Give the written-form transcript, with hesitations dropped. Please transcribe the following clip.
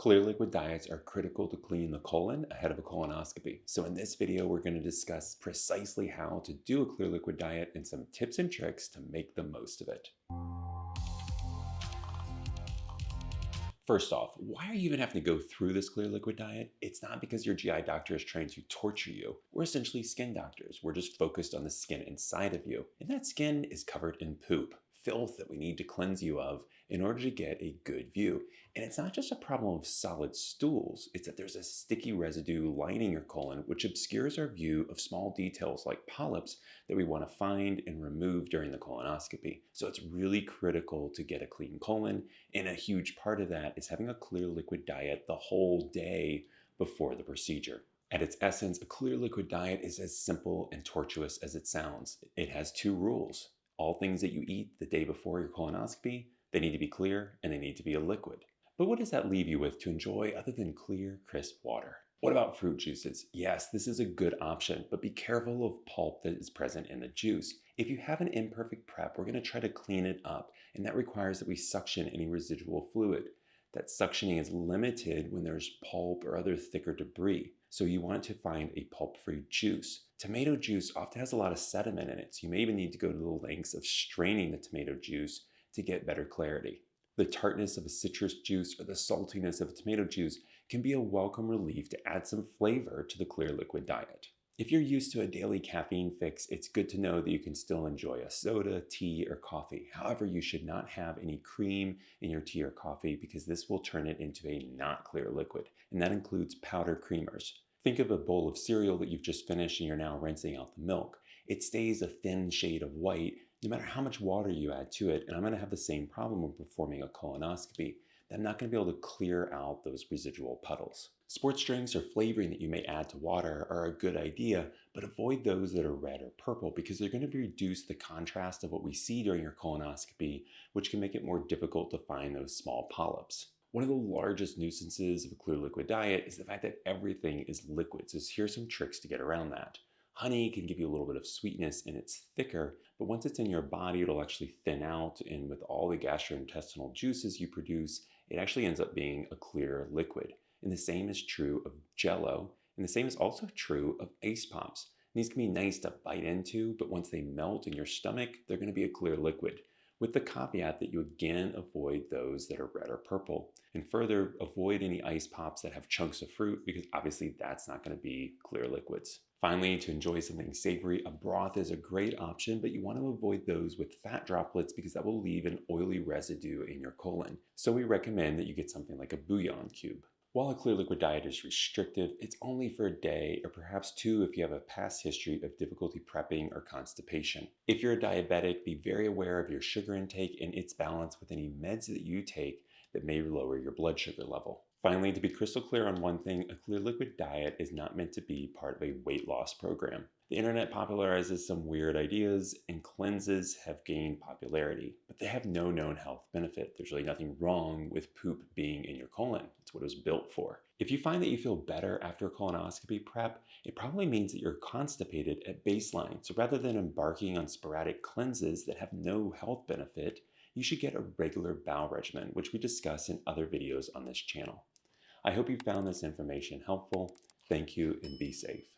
Clear liquid diets are critical to clean the colon ahead of a colonoscopy. So in this video, we're going to discuss precisely how to do a clear liquid diet and some tips and tricks to make the most of it. First off, why are you even having to go through this clear liquid diet? It's not because your GI doctor is trying to torture you. We're essentially skin doctors. We're just focused on the skin inside of you. And that skin is covered in poop, filth that we need to cleanse you of in order to get a good view. And it's not just a problem of solid stools, it's that there's a sticky residue lining your colon which obscures our view of small details like polyps that we want to find and remove during the colonoscopy. So it's really critical to get a clean colon, and a huge part of that is having a clear liquid diet the whole day before the procedure. At its essence, a clear liquid diet is as simple and tortuous as it sounds. It has two rules. All things that you eat the day before your colonoscopy, they need to be clear and they need to be a liquid. But what does that leave you with to enjoy other than clear, crisp water? What about fruit juices? Yes, this is a good option, but be careful of pulp that is present in the juice. If you have an imperfect prep, we're going to try to clean it up, and that requires that we suction any residual fluid. That suctioning is limited when there's pulp or other thicker debris. So you want to find a pulp-free juice. Tomato juice often has a lot of sediment in it, so you may even need to go to the lengths of straining the tomato juice to get better clarity. The tartness of a citrus juice or the saltiness of a tomato juice can be a welcome relief to add some flavor to the clear liquid diet. If you're used to a daily caffeine fix, it's good to know that you can still enjoy a soda, tea, or coffee. However, you should not have any cream in your tea or coffee because this will turn it into a not clear liquid, and that includes powder creamers. Think of a bowl of cereal that you've just finished and you're now rinsing out the milk. It stays a thin shade of white no matter how much water you add to it, and I'm going to have the same problem when performing a colonoscopy. I'm not going to be able to clear out those residual puddles. Sports drinks or flavoring that you may add to water are a good idea, but avoid those that are red or purple because they're going to reduce the contrast of what we see during your colonoscopy, which can make it more difficult to find those small polyps. One of the largest nuisances of a clear liquid diet is the fact that everything is liquid, so here's some tricks to get around that. Honey can give you a little bit of sweetness and it's thicker, but once it's in your body, it'll actually thin out, and with all the gastrointestinal juices you produce, it actually ends up being a clear liquid. And the same is true of Jell-O, and the same is also true of ice pops. And these can be nice to bite into, but once they melt in your stomach, they're going to be a clear liquid, with the caveat that you again avoid those that are red or purple. And further, avoid any ice pops that have chunks of fruit because obviously that's not going to be clear liquids. Finally, to enjoy something savory, a broth is a great option, but you want to avoid those with fat droplets because that will leave an oily residue in your colon. So we recommend that you get something like a bouillon cube. While a clear liquid diet is restrictive, it's only for a day or perhaps two if you have a past history of difficulty prepping or constipation. If you're a diabetic, be very aware of your sugar intake and its balance with any meds that you take that may lower your blood sugar level. Finally, to be crystal clear on one thing, a clear liquid diet is not meant to be part of a weight loss program. The internet popularizes some weird ideas, and cleanses have gained popularity, but they have no known health benefit. There's really nothing wrong with poop being in your colon. It's what it was built for. If you find that you feel better after a colonoscopy prep, it probably means that you're constipated at baseline. So rather than embarking on sporadic cleanses that have no health benefit, you should get a regular bowel regimen, which we discuss in other videos on this channel. I hope you found this information helpful. Thank you and be safe.